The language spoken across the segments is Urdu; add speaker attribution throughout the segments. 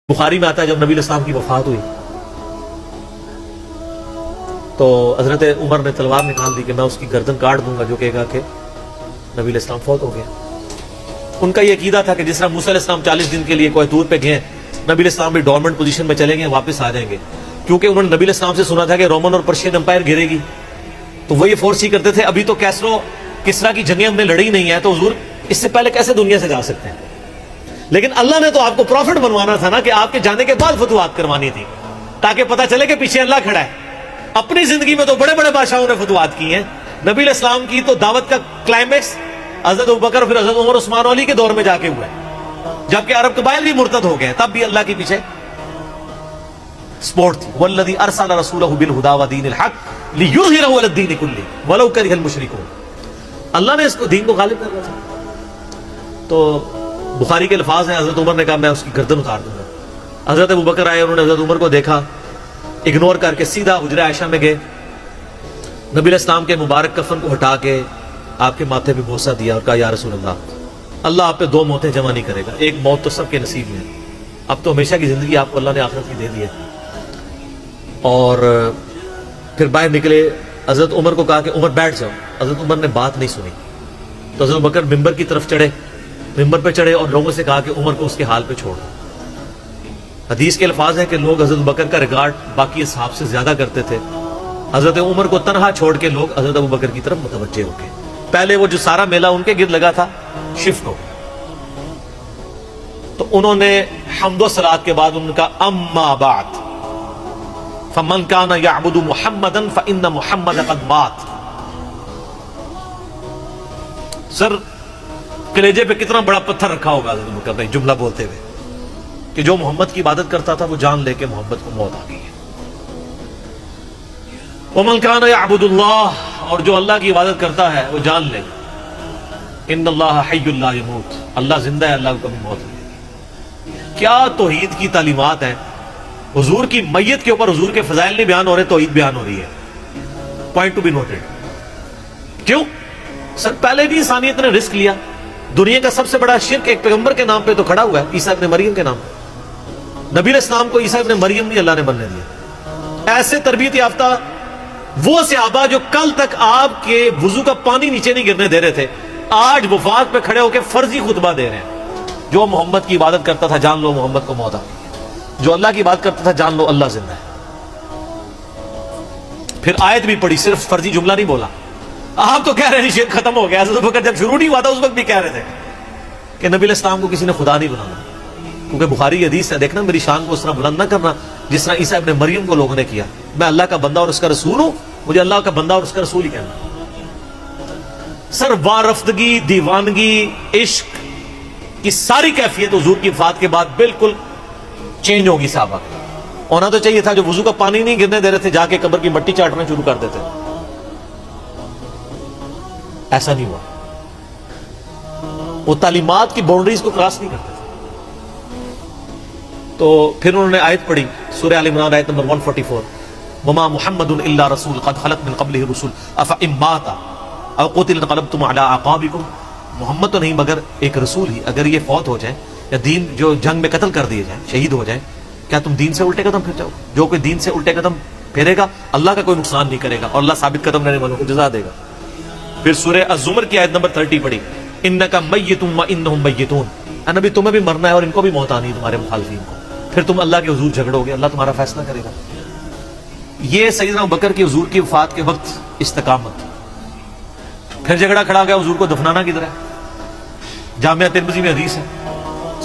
Speaker 1: بخاری میں آتا ہے جب نبی علیہ السلام کی وفات ہوئی تو حضرت عمر نے تلوار نکال دی کہ میں اس کی گردن کاٹ دوں گا جو کہے گا کہ نبی علیہ السلام فوت ہو گیا۔ ان کا یہ عقیدہ تھا کہ جس طرح موسیٰ علیہ السلام 40 دن کے لیے کوہ طور پہ گئے، نبی علیہ السلام بھی ڈورمنٹ پوزیشن میں چلے گئے، واپس آ جائیں گے، کیونکہ انہوں نے نبی علیہ السلام سے سنا تھا کہ رومن اور پرشین امپائر گرے گی، تو وہ یہ فورس ہی کرتے تھے ابھی تو کسرا کی جنگیں ہم نے لڑی نہیں ہے، تو حضور اس سے پہلے کیسے دنیا سے جا سکتے ہیں؟ لیکن اللہ نے تو آپ کو پروفٹ بنوانا تھا نا، کہ آپ کے جانے کے بعد فتوحات کروانی تھی تاکہ پتہ چلے کہ پیچھے اللہ کھڑا ہے۔ اپنی زندگی میں تو بڑے بڑے بادشاہوں نے فتوحات کی ہیں، نبی علیہ السلام کی تو دعوت کا کلائمیکس حضرت ابوبکر پھر حضرت عمر عثمان علی کے دور میں جا کے ہوا ہے، جبکہ عرب قبائل بھی مرتد ہو گئے، تب بھی اللہ کے پیچھے سپورٹ تھی۔ والذی ارسل رسولہ بالہدی ودین الحق لیظہرہ علی الدین کلہ ولو کرہ المشرکون۔ اللہ نے اس کو دین کو غالب کرنا تھا۔ تو بخاری کے الفاظ ہیں، حضرت عمر نے کہا میں اس کی گردن اتار دوں گا۔ حضرت ابوبکر آئے، انہوں نے حضرت عمر کو دیکھا، اگنور کر کے سیدھا حجرہ عائشہ میں گئے، نبی علیہ السلام کے مبارک کفن کو ہٹا کے آپ کے ماتھے پہ بوسہ دیا اور کہا یا رسول اللہ آپ پہ دو موتیں جمع نہیں کرے گا، ایک موت تو سب کے نصیب میں ہے، اب تو ہمیشہ کی زندگی آپ کو اللہ نے آخرت کی دے دی ہے۔ اور پھر باہر نکلے، حضرت عمر کو کہا کہ عمر بیٹھ جاؤ، حضرت عمر نے بات نہیں سنی، تو حضرت بکر ممبر کی طرف چڑھے، ممبر پہ چڑھے اور لوگوں سے کہا کہ عمر کو اس کے حال پہ چھوڑ دو۔ حدیث کے الفاظ ہیں کہ لوگ حضرت بکر کا ریگارڈ باقی اصحاب سے زیادہ کرتے تھے، حضرت عمر کو تنہا چھوڑ کے لوگ حضرت ابوبکر کی طرف متوجہ ہو گئے۔ پہلے وہ جو سارا میلہ ان کے گرد لگا تھا شفٹ ہو، تو انہوں نے حمد و صلات کے بعد ان کا اما بعد فمن کان یعبد محمدا فان محمد قد مات۔ سر کلیجے پہ کتنا بڑا پتھر رکھا ہوگا حضرت بکر نے جملہ بولتے ہوئے کہ جو محمد کی عبادت کرتا تھا وہ جان لے کے محمد کو موت آ گئی ہے۔ ومن کان یعبد اللہ، اور جو اللہ کی عبادت کرتا ہے وہ جان لے ان اللہ حی لا یموت، اللہ زندہ ہے، اللہ کو کبھی موت نہیں۔ کیا توحید کی تعلیمات ہیں! حضور کی میت کے اوپر حضور کے فضائل نہیں بیان ہو رہے، توحید بیان ہو رہی ہے۔ Point to be noted. کیوں؟ سر پہلے بھی انسانیت نے رسک لیا، دنیا کا سب سے بڑا شرک ایک پیغمبر کے نام پہ تو کھڑا ہوا ہے، عیسیٰ ابن مریم کے نام پہ۔ نبی علیہ السلام کو عیسیٰ ابن مریم نہیں اللہ نے بننے دیا۔ ایسے تربیت یافتہ وہ صحابہ جو کل تک آپ کے وضو کا پانی نیچے نہیں گرنے دے رہے تھے، آج وفات پہ کھڑے ہو کے فرضی خطبہ دے رہے ہیں۔ جو محمد کی عبادت کرتا تھا جان لو محمد کو موت آ گئی ہے، جو اللہ کی عبادت کرتا تھا جان لو اللہ زندہ ہے۔ پھر آیت بھی پڑھی، صرف فرضی جملہ نہیں بولا۔ آپ تو کہہ رہے ہیں شرک ختم ہو گیا، حضرت بکر جب شروع نہیں ہوا تھا اس وقت بھی کہہ رہے تھے کہ نبی علیہ السلام کو کسی نے خدا نہیں بنانا، کیونکہ بخاری حدیث ہے، دیکھنا میری شان کو اس طرح بلند نہ کرنا جس طرح عیسیٰ ابن مریم کو لوگوں نے کیا۔ میں اللہ کا بندہ اور اس کا رسول ہوں، مجھے اللہ کا بندہ اور اس کا رسول ہی کہنا۔ سر وارفتگی، دیوانگی، عشق کی ساری کیفیت حضور کی وفات کے بعد بالکل چینج ہوگی۔ صحابہ ہونا تو چاہیے تھا جو وضو کا پانی نہیں گرنے دے رہے تھے جا کے قبر کی مٹی چاٹنا شروع کر دیتے، ایسا نہیں ہوا۔ وہ تعلیمات کی باؤنڈریز کو کراس نہیں کرتے تھے۔ تو پھر انہوں نے آیت پڑھی، سورہ آل عمران آیت نمبر 144، وما محمد الا رسول قد خلت من قبلہ الرسل افان مات او قتل انقلبتم علی اعقابکم۔ محمد تو نہیں مگر ایک رسول ہی، اگر یہ فوت ہو جائے یا دین جو جنگ میں قتل کر دیے جائیں، شہید ہو جائیں، کیا تم دین سے الٹے قدم پھر جاؤ؟ جو کوئی دین سے الٹے قدم پھیرے گا اللہ کا کوئی نقصان نہیں کرے گا اور اللہ ثابت قدم رہنے والوں کو جزا دے گا۔ پھر سورہ الزمر کی آیت نمبر 30 پڑھی، انک میت وانہم میتون۔ اے نبی تمہیں بھی مرنا ہے اور ان کو بھی موت آنی ہے، تمہارے مخالفین کو، پھر تم اللہ کے حضور جھگڑو گے، اللہ تمہارا فیصلہ کرے گا۔ یہ سیدنا ابوبکر کی حضور کی وفات کے وقت استقامت۔ پھر جھگڑا کھڑا گیا حضور کو دفنانا کدھر ہے؟ جامعہ ترمذی میں حدیث ہے،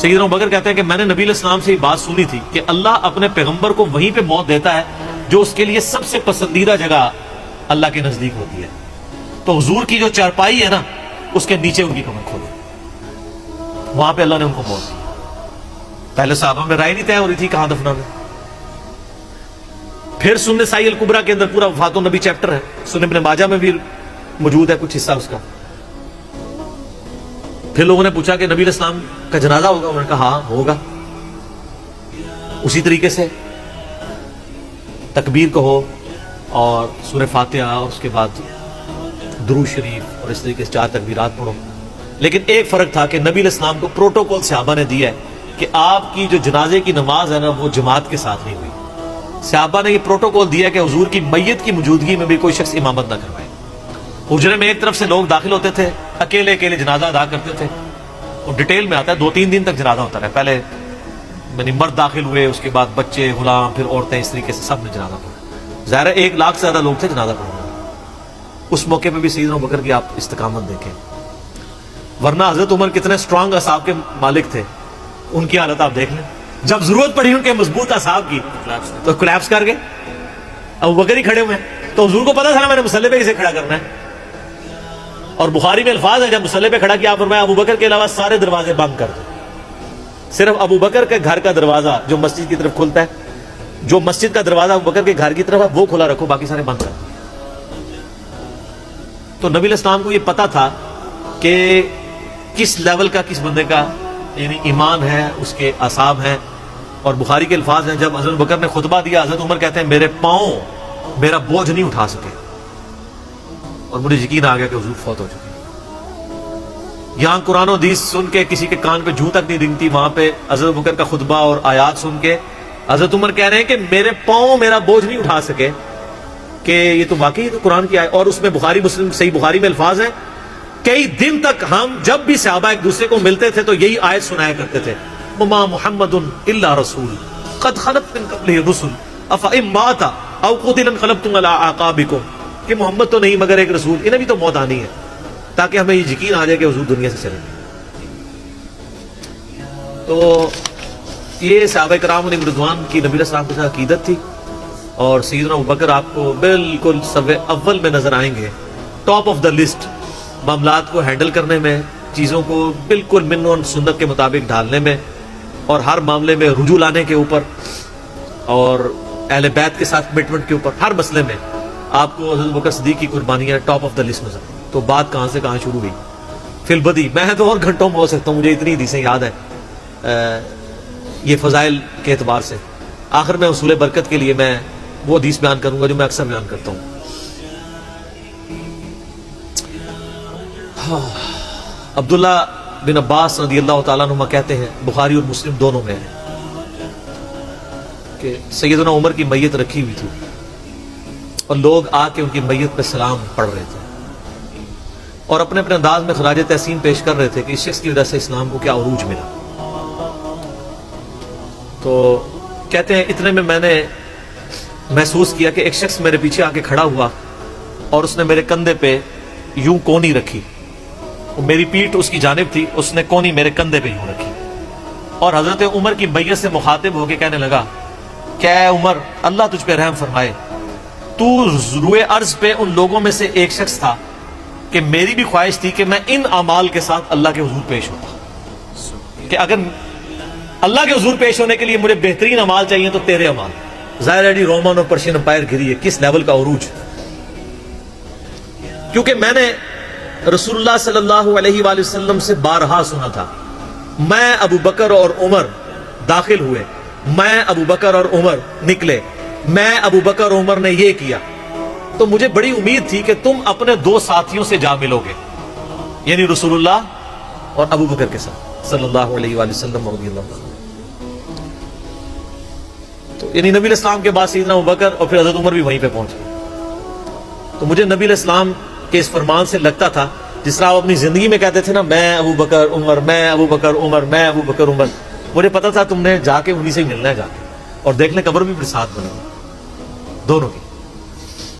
Speaker 1: سیدنا ابوبکر کہتے ہیں کہ میں نے نبی علیہ السلام سے یہ بات سنی تھی کہ اللہ اپنے پیغمبر کو وہیں پہ موت دیتا ہے جو اس کے لیے سب سے پسندیدہ جگہ اللہ کے نزدیک ہوتی ہے۔ تو حضور کی جو چارپائی ہے نا اس کے نیچے ان کی کمر کھولی، وہاں پہ اللہ نے ان کو موت دی۔ پہلے صحابہ میں رائے نہیں طے ہو رہی تھی کہاں دفنانا۔ پھر سنن نسائی الکبریٰ کے اندر پورا وفات النبی چیپٹر ہے، سنن ابن ماجہ میں بھی موجود ہے کچھ حصہ اس کا۔ پھر لوگوں نے پوچھا کہ نبی علیہ السلام کا جنازہ ہوگا؟ انہوں نے کہا ہاں ہوگا۔ اسی طریقے سے تکبیر کہو اور سورہ فاتحہ اور اس کے بعد درود شریف اور اس طریقے سے 4 تکبیرات پڑھو۔ لیکن ایک فرق تھا کہ نبی علیہ السلام کو پروٹوکول صحابہ نے دیا ہے کہ آپ کی جو جنازے کی نماز ہے نا وہ جماعت کے ساتھ نہیں ہوئی. صحابہ نے یہ پروٹوکول دیا کہ حضور کی میت کی موجودگی میں بھی کوئی شخص امامت نہ کروائے. حجرے میں ایک طرف سے لوگ داخل ہوتے تھے, اکیلے اکیلے جنازہ ادا کرتے تھے. اور ڈیٹیل میں آتا ہے 2-3 دن تک جنازہ ہوتا رہا. پہلے مرد داخل ہوئے, اس کے بعد بچے, غلام, پھر عورتیں, اس طریقے سے سب نے جنازہ پڑھا. ظاہر ہے 1 لاکھ سے زیادہ لوگ تھے جنازہ پڑھنے. اس موقع پہ بھی سیدنا ابوبکر کی آپ استقامت دیکھیں. ورنہ حضرت عمر کتنے اسٹرانگ اعصاب کے مالک تھے, ان کی حالت آپ دیکھ لیں. جب ضرورت پڑی ان کے مضبوط اعصاب کی تو کولیپس کر گئے. ابوبکر ہی کھڑے ہوئے ہیں تو حضور کو پتا تھا نا میں نے مصلی پہ کسے کھڑا کرنا ہے. اور بخاری میں الفاظ ہیں جب مصلی پہ کھڑا کیا آپ فرمایا ابوبکر کے علاوہ سارے دروازے بند کر دو. صرف ابوبکر کے گھر کا دروازہ جو مسجد کی طرف کھلتا ہے, جو مسجد کا دروازہ ابوبکر کے گھر کی طرف ہے وہ کھلا رکھو, باقی سارے بند کر دو. تو نبی علیہ السلام کو یہ پتا تھا کہ کس لیول کا کس بندے کا یعنی ایمان ہے, اس کے اعصاب ہیں. اور بخاری کے الفاظ ہیں جب حضرت بکر نے خطبہ دیا, حضرت عمر کہتے ہیں میرے پاؤں میرا بوجھ نہیں اٹھا سکے, اور مجھے یقین آ گیا کہ حضور فوت ہو چکے. یہاں قرآن و حدیث سن کے کسی کے کان پہ جوں تک نہیں رنگتی, وہاں پہ حضرت بکر کا خطبہ اور آیات سن کے حضرت عمر کہہ رہے ہیں کہ میرے پاؤں میرا بوجھ نہیں اٹھا سکے, کہ یہ تو واقعی تو قرآن کی آیت. اور اس میں بخاری مسلم صحیح بخاری میں الفاظ ہیں کئی دن تک ہم جب بھی صحابہ ایک دوسرے کو ملتے تھے تو یہی آیت سنایا کرتے تھے, وما محمد الا رسول قد خلت من قبلہ الرسل افئن مات او قتل انقلبتم علی اعقابکم, کہ محمد تو نہیں مگر ایک رسول, انہیں بھی تو موت آنی ہے, تاکہ ہمیں یہ یقین آ جائے کہ حضور دنیا سے چلے گئے. تو یہ صحابہ کرام علیہم رضوان کی نبی علیہ السلام کے ساتھ عقیدت تھی. اور سیدنا ابوبکر آپ کو بالکل صف اول میں نظر آئیں گے, ٹاپ آف دا لسٹ, معاملات کو ہینڈل کرنے میں, چیزوں کو بالکل من و سنت کے مطابق ڈالنے میں, اور ہر معاملے میں رجوع لانے کے اوپر, اور اہل بیت کے ساتھ کمٹمنٹ کے اوپر, ہر مسئلے میں آپ کو حضرت بکر صدیق کی قربانیاں ٹاپ آف دا لسٹ نظر. تو بات کہاں سے کہاں شروع ہوئی, فی البدی. میں تو اور گھنٹوں میں ہو سکتا ہوں, مجھے اتنی حدیثیں یاد ہیں یہ فضائل کے اعتبار سے. آخر میں اصول برکت کے لیے میں وہ حدیث بیان کروں گا جو میں اکثر بیان کرتا ہوں. عبداللہ بن عباس رضی اللہ تعالیٰ عنہ کہتے ہیں, بخاری اور مسلم دونوں میں ہے, کہ سیدنا عمر کی میت رکھی ہوئی تھی اور لوگ آ کے ان کی میت پہ سلام پڑھ رہے تھے اور اپنے اپنے انداز میں خراج تحسین پیش کر رہے تھے کہ اس شخص کی وجہ سے اسلام کو کیا عروج ملا. تو کہتے ہیں اتنے میں نے محسوس کیا کہ ایک شخص میرے پیچھے آ کے کھڑا ہوا اور اس نے میرے کندھے پہ یوں کونی رکھی, میری پیٹھ اس کی جانب تھی, اس نے کونی میرے کندھے پہ یوں رکھی, اور حضرت عمر کی میت سے مخاطب ہو کے کہنے لگا کہ اے عمر اللہ تجھ پہ رحم فرمائے, تو روئے ارض پہ ان لوگوں میں سے ایک شخص تھا کہ میری بھی خواہش تھی کہ میں ان اعمال کے ساتھ اللہ کے حضور پیش ہوتا, کہ اگر اللہ کے حضور پیش ہونے کے لیے مجھے بہترین اعمال چاہیے تو تیرے اعمال. ظاہر ہے رومن اور پرشین امپائر گری ہے, کس لیول کا عروج. کیونکہ میں نے رسول اللہ صلی اللہ علیہ وآلہ وسلم سے بارہا سنا تھا, میں ابو بکر اور عمر داخل ہوئے, میں ابو بکر اور عمر نکلے, میں ابو بکر اور عمر نے یہ کیا. تو مجھے بڑی امید تھی کہ تم اپنے 2 ساتھیوں سے جا ملو گے, یعنی رسول اللہ اور ابو بکر کے ساتھ صلی اللہ علیہ وآلہ وسلم رضی اللہ عنہ. تو یعنی نبی علیہ السلام کے بعد سیدنا ابو بکر اور پھر حضرت عمر بھی وہیں پہ پہنچ گئے. تو مجھے نبی علیہ السلام کے اس فرمان سے لگتا تھا جس طرح آپ اپنی زندگی میں کہتے تھے نا, میں ابو بکر عمر, میں ابو بکر عمر, میں ابو بکر عمر, مجھے پتا تھا تم نے جا کے انہی سے ملنا ہے, جا کے اور دیکھ لیں قبر بھی پھر ساتھ بنی دونوں کی.